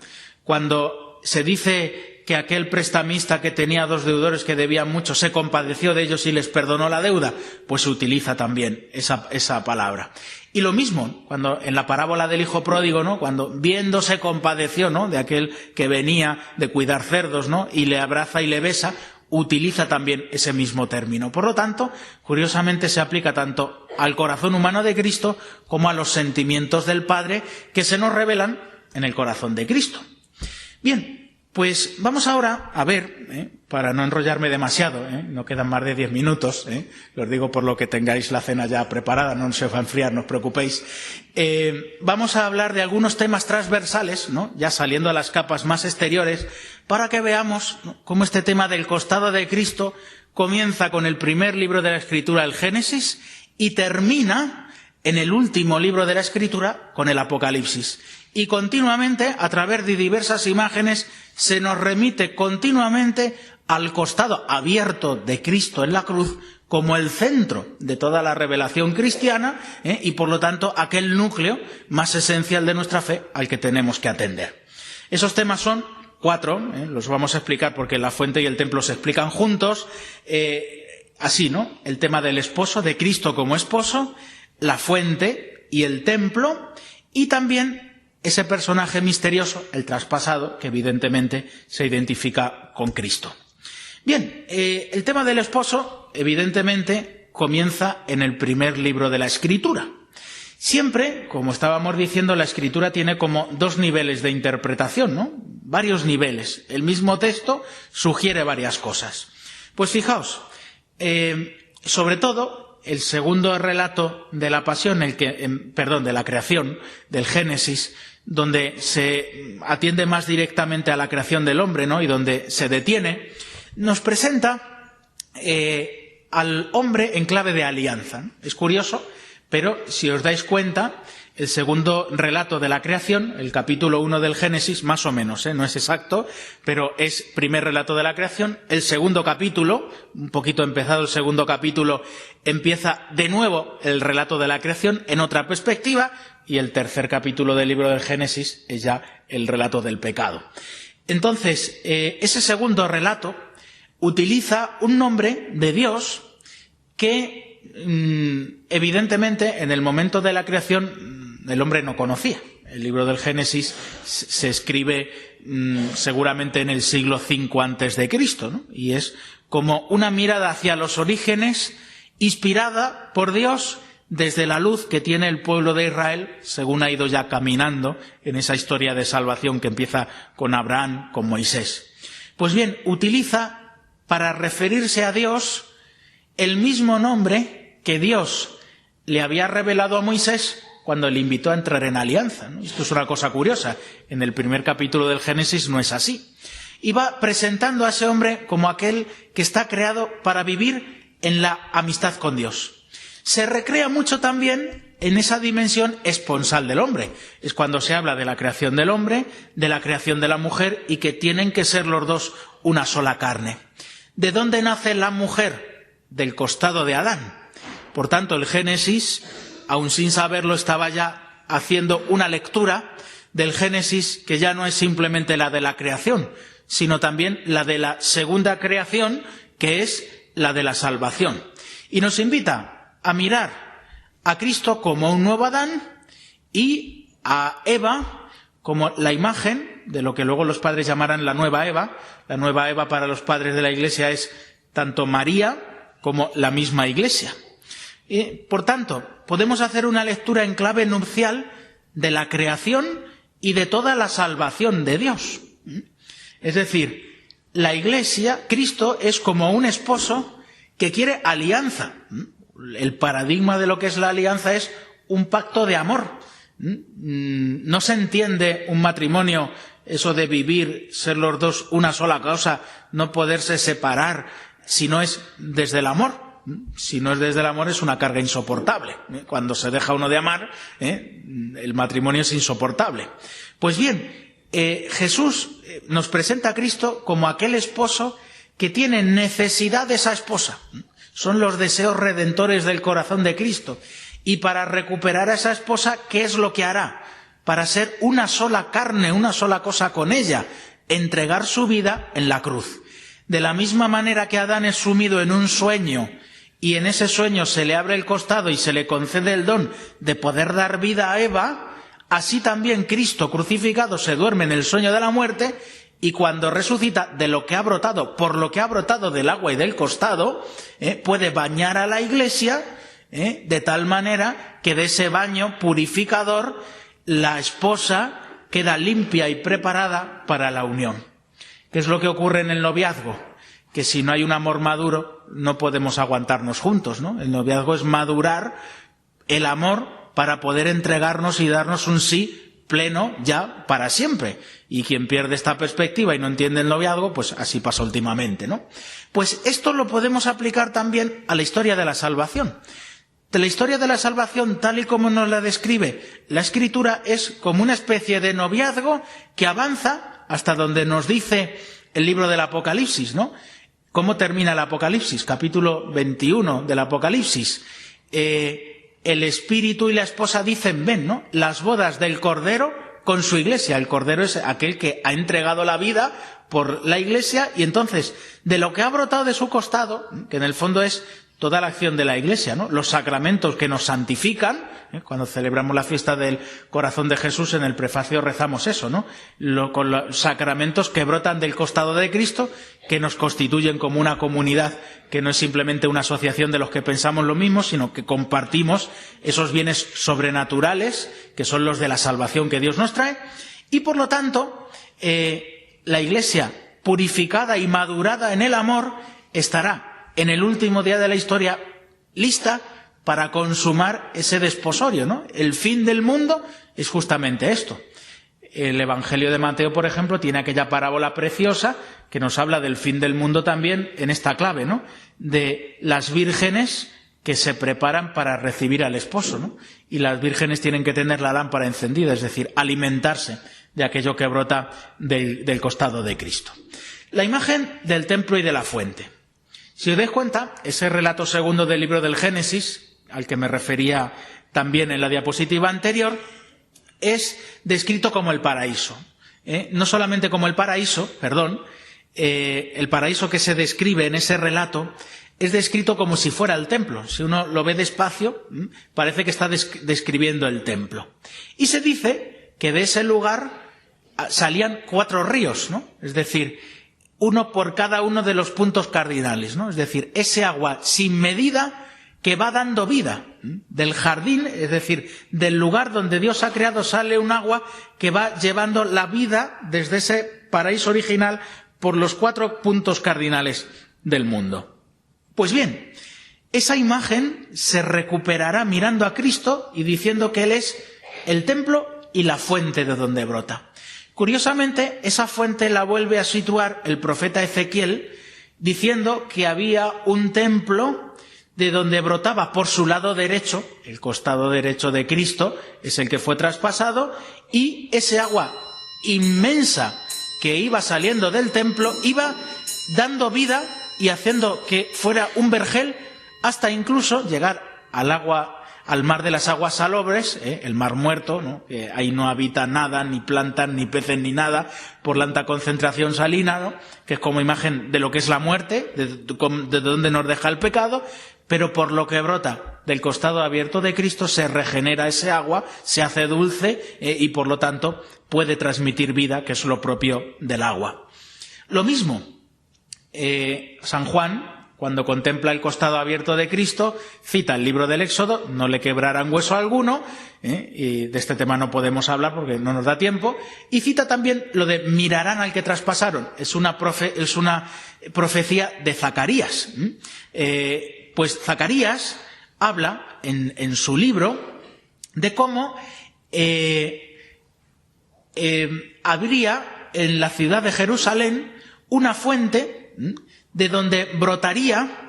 Cuando se dice que aquel prestamista que tenía 2 deudores que debían mucho se compadeció de ellos y les perdonó la deuda, pues se utiliza también esa palabra. Y lo mismo, cuando en la parábola del hijo pródigo, ¿no?, cuando viendo se compadeció, ¿no?, de aquel que venía de cuidar cerdos, ¿no?, y le abraza y le besa, utiliza también ese mismo término. Por lo tanto, curiosamente se aplica tanto al corazón humano de Cristo como a los sentimientos del Padre que se nos revelan en el corazón de Cristo. Bien, pues vamos ahora a ver, para no enrollarme demasiado, no quedan más de 10 minutos, los digo por lo que tengáis la cena ya preparada, no se va a enfriar, no os preocupéis. Vamos a hablar de algunos temas transversales, ¿no?, ya saliendo a las capas más exteriores, para que veamos, ¿no?, cómo este tema del costado de Cristo comienza con el primer libro de la Escritura, el Génesis, y termina en el último libro de la Escritura, con el Apocalipsis. Y continuamente, a través de diversas imágenes, se nos remite continuamente al costado abierto de Cristo en la cruz como el centro de toda la revelación cristiana, y por lo tanto aquel núcleo más esencial de nuestra fe al que tenemos que atender. Esos temas son 4, los vamos a explicar porque la fuente y el templo se explican juntos, así, ¿no? El tema del esposo, de Cristo como esposo, la fuente y el templo, y también ese personaje misterioso, el traspasado, que evidentemente se identifica con Cristo. Bien, el tema del esposo, evidentemente, comienza en el primer libro de la Escritura. Siempre, como estábamos diciendo, la Escritura tiene como 2 niveles de interpretación, ¿no? Varios niveles. El mismo texto sugiere varias cosas. Pues fijaos, sobre todo, el segundo relato de la pasión, de la creación, del Génesis, donde se atiende más directamente a la creación del hombre, ¿no?, y donde se detiene, nos presenta al hombre en clave de alianza. Es curioso, pero si os dais cuenta, el segundo relato de la creación, el capítulo 1 del Génesis, más o menos, no es exacto, pero es primer relato de la creación. El segundo capítulo, un poquito empezado el segundo capítulo, empieza de nuevo el relato de la creación en otra perspectiva, y el tercer capítulo del libro del Génesis es ya el relato del pecado. Entonces, ese segundo relato utiliza un nombre de Dios que evidentemente en el momento de la creación el hombre no conocía. El libro del Génesis se escribe seguramente en el siglo V antes de Cristo, ¿no? Y es como una mirada hacia los orígenes inspirada por Dios desde la luz que tiene el pueblo de Israel según ha ido ya caminando en esa historia de salvación que empieza con Abraham, con Moisés. Pues bien, utiliza para referirse a Dios el mismo nombre que Dios le había revelado a Moisés cuando le invitó a entrar en alianza, ¿no? Esto es una cosa curiosa. En el primer capítulo del Génesis no es así. Y va presentando a ese hombre como aquel que está creado para vivir en la amistad con Dios. Se recrea mucho también en esa dimensión esponsal del hombre. Es cuando se habla de la creación del hombre, de la creación de la mujer, y que tienen que ser los dos una sola carne. ¿De dónde nace la mujer? Del costado de Adán. Por tanto, el Génesis, aun sin saberlo, estaba ya haciendo una lectura del Génesis que ya no es simplemente la de la creación, sino también la de la segunda creación, que es la de la salvación. Y nos invita a mirar a Cristo como un nuevo Adán y a Eva como la imagen de lo que luego los padres llamarán la nueva Eva. La nueva Eva para los padres de la Iglesia es tanto María como la misma Iglesia. Por tanto, podemos hacer una lectura en clave nupcial de la creación y de toda la salvación de Dios. Es decir, la Iglesia, Cristo, es como un esposo que quiere alianza. El paradigma de lo que es la alianza es un pacto de amor. No se entiende un matrimonio, eso de vivir, ser los dos una sola cosa, no poderse separar, si no es desde el amor. Si no es desde el amor, es una carga insoportable. Cuando se deja uno de amar, el matrimonio es insoportable. Pues bien, Jesús nos presenta a Cristo como aquel esposo que tiene necesidad de esa esposa. Son los deseos redentores del corazón de Cristo. Y para recuperar a esa esposa, ¿qué es lo que hará? Para ser una sola carne, una sola cosa con ella, entregar su vida en la cruz. De la misma manera que Adán es sumido en un sueño y en ese sueño se le abre el costado y se le concede el don de poder dar vida a Eva, así también Cristo crucificado se duerme en el sueño de la muerte y cuando resucita de lo que ha brotado, por lo que ha brotado del agua y del costado, puede bañar a la Iglesia de tal manera que de ese baño purificador la esposa queda limpia y preparada para la unión. ¿Qué es lo que ocurre en el noviazgo? Que si no hay un amor maduro, no podemos aguantarnos juntos, ¿no? El noviazgo es madurar el amor para poder entregarnos y darnos un sí pleno ya para siempre. Y quien pierde esta perspectiva y no entiende el noviazgo, pues así pasa últimamente, ¿no? Pues esto lo podemos aplicar también a la historia de la salvación. De la historia de la salvación, tal y como nos la describe la Escritura, es como una especie de noviazgo que avanza hasta donde nos dice el libro del Apocalipsis, ¿no? ¿Cómo termina el Apocalipsis? Capítulo 21 del Apocalipsis. El Espíritu y la esposa dicen, ven, ¿no? Las bodas del Cordero con su Iglesia. El Cordero es aquel que ha entregado la vida por la Iglesia y entonces, de lo que ha brotado de su costado, que en el fondo es toda la acción de la Iglesia, ¿no? Los sacramentos que nos santifican, cuando celebramos la fiesta del corazón de Jesús, en el prefacio rezamos eso, ¿no? Con los sacramentos que brotan del costado de Cristo, que nos constituyen como una comunidad, que no es simplemente una asociación de los que pensamos lo mismo, sino que compartimos esos bienes sobrenaturales, que son los de la salvación que Dios nos trae, y por lo tanto, la Iglesia purificada y madurada en el amor estará en el último día de la historia lista para consumar ese desposorio, ¿no? El fin del mundo es justamente esto. El Evangelio de Mateo, por ejemplo, tiene aquella parábola preciosa que nos habla del fin del mundo también en esta clave, ¿no? De las vírgenes que se preparan para recibir al esposo, ¿no? Y las vírgenes tienen que tener la lámpara encendida, es decir, alimentarse de aquello que brota del costado de Cristo. La imagen del templo y de la fuente. Si os dais cuenta, ese relato segundo del libro del Génesis, al que me refería también en la diapositiva anterior, es descrito como el paraíso. No solamente como el paraíso que se describe en ese relato, es descrito como si fuera el templo. Si uno lo ve despacio, parece que está describiendo el templo. Y se dice que de ese lugar salían 4 ríos, ¿no? Es decir, uno por cada uno de los puntos cardinales, ¿no? Es decir, ese agua sin medida que va dando vida. Del jardín, es decir, del lugar donde Dios ha creado, sale un agua que va llevando la vida desde ese paraíso original por los 4 puntos cardinales del mundo. Pues bien, esa imagen se recuperará mirando a Cristo y diciendo que Él es el templo y la fuente de donde brota. Curiosamente, esa fuente la vuelve a situar el profeta Ezequiel diciendo que había un templo de donde brotaba por su lado derecho, el costado derecho de Cristo es el que fue traspasado, y ese agua inmensa que iba saliendo del templo iba dando vida y haciendo que fuera un vergel hasta incluso llegar al mar de las aguas salobres, el mar muerto, ¿no? Ahí no habita nada, ni plantas, ni peces, ni nada, por la alta concentración salina, ¿no? Que es como imagen de lo que es la muerte, de donde nos deja el pecado, pero por lo que brota del costado abierto de Cristo se regenera ese agua, se hace dulce y por lo tanto puede transmitir vida, que es lo propio del agua. Lo mismo, San Juan, cuando contempla el costado abierto de Cristo, cita el libro del Éxodo, no le quebrarán hueso alguno, y de este tema no podemos hablar porque no nos da tiempo, y cita también lo de mirarán al que traspasaron, es una profecía de Zacarías. Pues Zacarías habla en su libro de cómo habría en la ciudad de Jerusalén una fuente de donde brotaría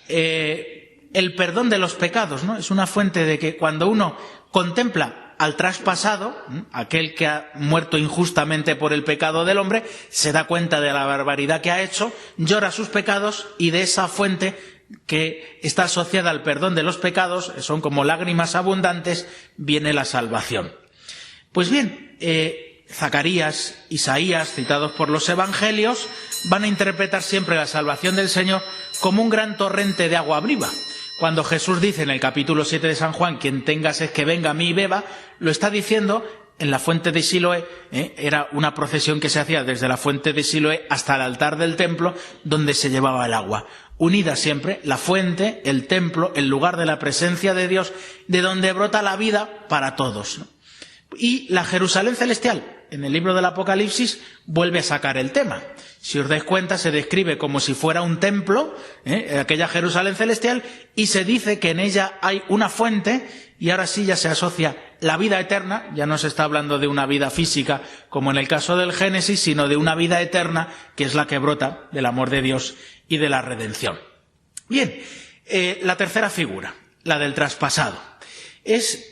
el perdón de los pecados, ¿no? Es una fuente de que cuando uno contempla al traspasado, aquel que ha muerto injustamente por el pecado del hombre, se da cuenta de la barbaridad que ha hecho, llora sus pecados y de esa fuente que está asociada al perdón de los pecados, son como lágrimas abundantes, viene la salvación. Pues bien, Zacarías, Isaías, citados por los evangelios, van a interpretar siempre la salvación del Señor como un gran torrente de agua viva. Cuando Jesús dice en el capítulo 7 de San Juan, quien tenga sed que venga a mí y beba, lo está diciendo en la fuente de Siloé. Era una procesión que se hacía desde la fuente de Siloé hasta el altar del templo, donde se llevaba el agua. Unida siempre la fuente, el templo, el lugar de la presencia de Dios, de donde brota la vida para todos. Y la Jerusalén celestial, en el libro del Apocalipsis, vuelve a sacar el tema. Si os dais cuenta, se describe como si fuera un templo, aquella Jerusalén celestial, y se dice que en ella hay una fuente, y ahora sí ya se asocia la vida eterna, ya no se está hablando de una vida física, como en el caso del Génesis, sino de una vida eterna, que es la que brota del amor de Dios y de la redención. Bien, la tercera figura, la del traspasado, es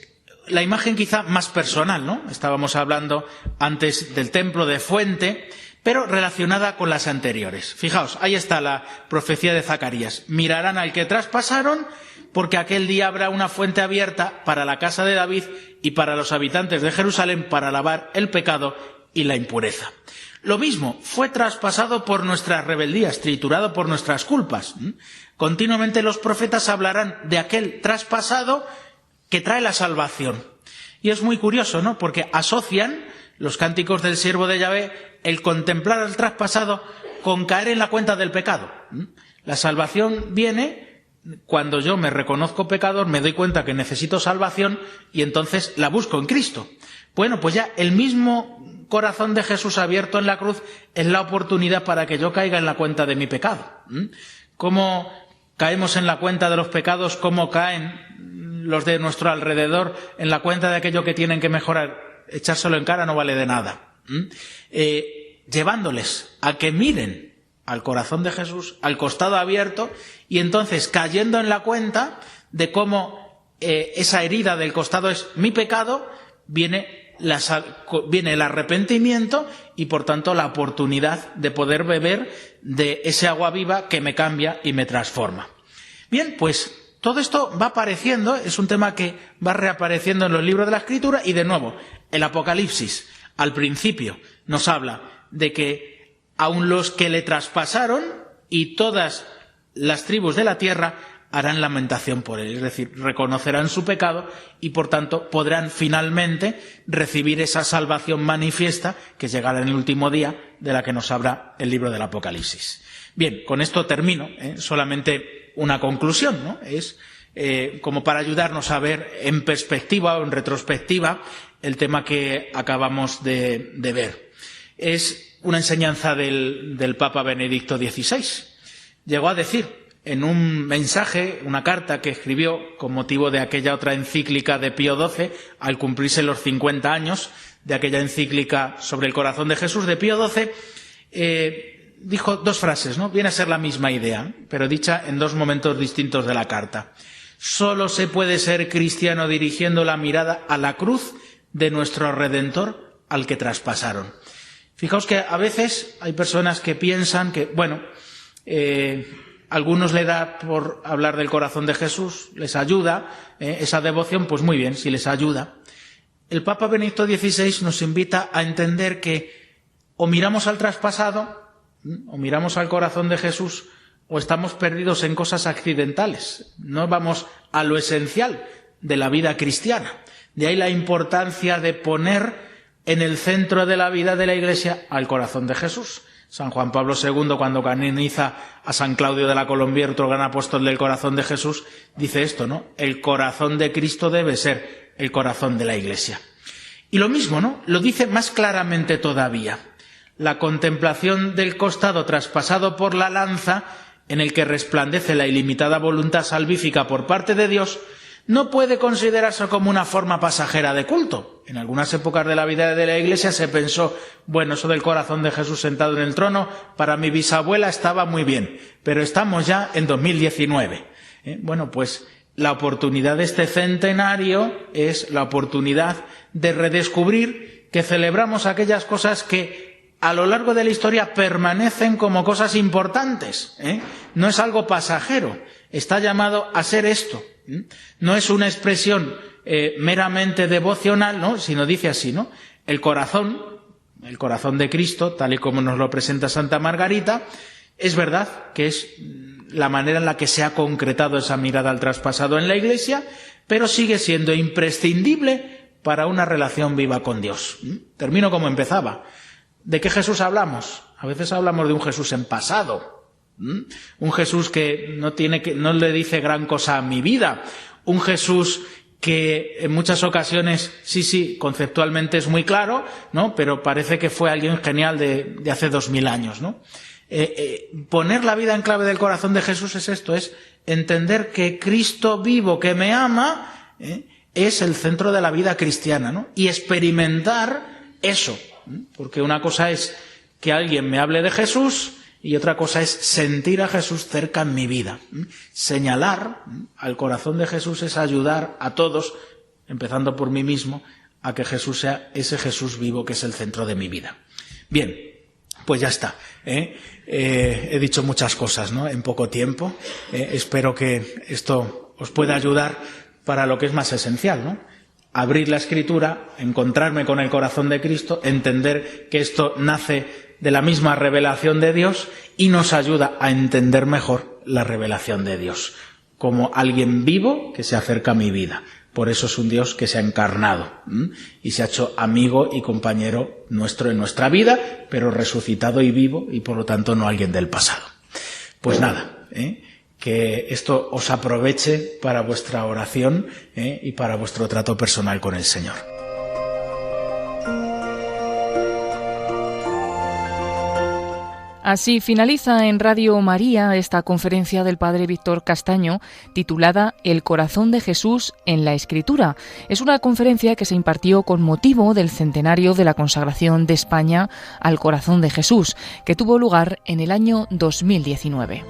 la imagen quizá más personal, ¿no? Estábamos hablando antes del templo de fuente, pero relacionada con las anteriores. Fijaos, ahí está la profecía de Zacarías. Mirarán al que traspasaron, porque aquel día habrá una fuente abierta para la casa de David y para los habitantes de Jerusalén para lavar el pecado y la impureza. Lo mismo, fue traspasado por nuestras rebeldías, triturado por nuestras culpas. Continuamente los profetas hablarán de aquel traspasado que trae la salvación. Y es muy curioso, ¿no? Porque asocian los cánticos del siervo de Yahvé el contemplar al traspasado con caer en la cuenta del pecado. La salvación viene cuando yo me reconozco pecador, me doy cuenta que necesito salvación y entonces la busco en Cristo. Bueno, pues ya el mismo corazón de Jesús abierto en la cruz es la oportunidad para que yo caiga en la cuenta de mi pecado. ¿Cómo caemos en la cuenta de los pecados? ¿Cómo caen los de nuestro alrededor en la cuenta de aquello que tienen que mejorar? Echárselo en cara no vale de nada. Llevándoles a que miren al corazón de Jesús, al costado abierto, y entonces cayendo en la cuenta de cómo esa herida del costado es mi pecado, viene el arrepentimiento y por tanto la oportunidad de poder beber de ese agua viva que me cambia y me transforma. Bien, pues todo esto va apareciendo, es un tema que va reapareciendo en los libros de la Escritura y de nuevo, el Apocalipsis al principio nos habla de que aun los que le traspasaron y todas las tribus de la tierra harán lamentación por él, es decir, reconocerán su pecado y por tanto podrán finalmente recibir esa salvación manifiesta que llegará en el último día de la que nos habla el libro del Apocalipsis. Bien, con esto termino, solamente una conclusión, ¿no? Es como para ayudarnos a ver en perspectiva o en retrospectiva el tema que acabamos de ver. Es una enseñanza del Papa Benedicto XVI. Llegó a decir en un mensaje, una carta que escribió con motivo de aquella otra encíclica de Pío XII, al cumplirse los 50 años de aquella encíclica sobre el corazón de Jesús de Pío XII, dijo dos frases, ¿no? Viene a ser la misma idea, pero dicha en dos momentos distintos de la carta. Solo se puede ser cristiano dirigiendo la mirada a la cruz de nuestro Redentor al que traspasaron. Fijaos que a veces hay personas que piensan que, bueno, algunos le da por hablar del corazón de Jesús, les ayuda, esa devoción, pues muy bien, si les ayuda. El Papa Benedicto XVI nos invita a entender que o miramos al traspasado, o miramos al corazón de Jesús, o estamos perdidos en cosas accidentales. No vamos a lo esencial de la vida cristiana. De ahí la importancia de poner en el centro de la vida de la Iglesia al corazón de Jesús. San Juan Pablo II, cuando canoniza a San Claudio de la Colombier, otro gran apóstol del corazón de Jesús, dice esto, ¿no? El corazón de Cristo debe ser el corazón de la Iglesia. Y lo mismo, ¿no? Lo dice más claramente todavía. La contemplación del costado traspasado por la lanza, en el que resplandece la ilimitada voluntad salvífica por parte de Dios, no puede considerarse como una forma pasajera de culto. En algunas épocas de la vida de la Iglesia se pensó, bueno, eso del corazón de Jesús sentado en el trono, para mi bisabuela estaba muy bien, pero estamos ya en 2019. Bueno, pues la oportunidad de este centenario es la oportunidad de redescubrir que celebramos aquellas cosas que a lo largo de la historia permanecen como cosas importantes. No es algo pasajero, está llamado a ser esto. No es una expresión meramente devocional, ¿no? Sino dice así, ¿no? El corazón de Cristo, tal y como nos lo presenta Santa Margarita, es verdad que es la manera en la que se ha concretado esa mirada al traspasado en la Iglesia, pero sigue siendo imprescindible para una relación viva con Dios. Termino como empezaba. ¿De qué Jesús hablamos? A veces hablamos de un Jesús en pasado. Un Jesús que no le dice gran cosa a mi vida. Un Jesús que en muchas ocasiones, sí, conceptualmente es muy claro, ¿no? Pero parece que fue alguien genial de hace 2000 años, ¿no? Poner la vida en clave del corazón de Jesús es esto, es entender que Cristo vivo que me ama es el centro de la vida cristiana, ¿no? Y experimentar eso, porque una cosa es que alguien me hable de Jesús y otra cosa es sentir a Jesús cerca en mi vida. Señalar al corazón de Jesús es ayudar a todos, empezando por mí mismo, a que Jesús sea ese Jesús vivo que es el centro de mi vida. Bien, pues ya está. He dicho muchas cosas, ¿no? En poco tiempo. Espero que esto os pueda ayudar para lo que es más esencial, ¿no? Abrir la Escritura, encontrarme con el corazón de Cristo, entender que esto nace de la misma revelación de Dios y nos ayuda a entender mejor la revelación de Dios, como alguien vivo que se acerca a mi vida. Por eso es un Dios que se ha encarnado y se ha hecho amigo y compañero nuestro en nuestra vida, pero resucitado y vivo y por lo tanto no alguien del pasado. Pues nada, que esto os aproveche para vuestra oración y para vuestro trato personal con el Señor. Así finaliza en Radio María esta conferencia del Padre Víctor Castaño, titulada El corazón de Jesús en la Escritura. Es una conferencia que se impartió con motivo del centenario de la consagración de España al corazón de Jesús, que tuvo lugar en el año 2019.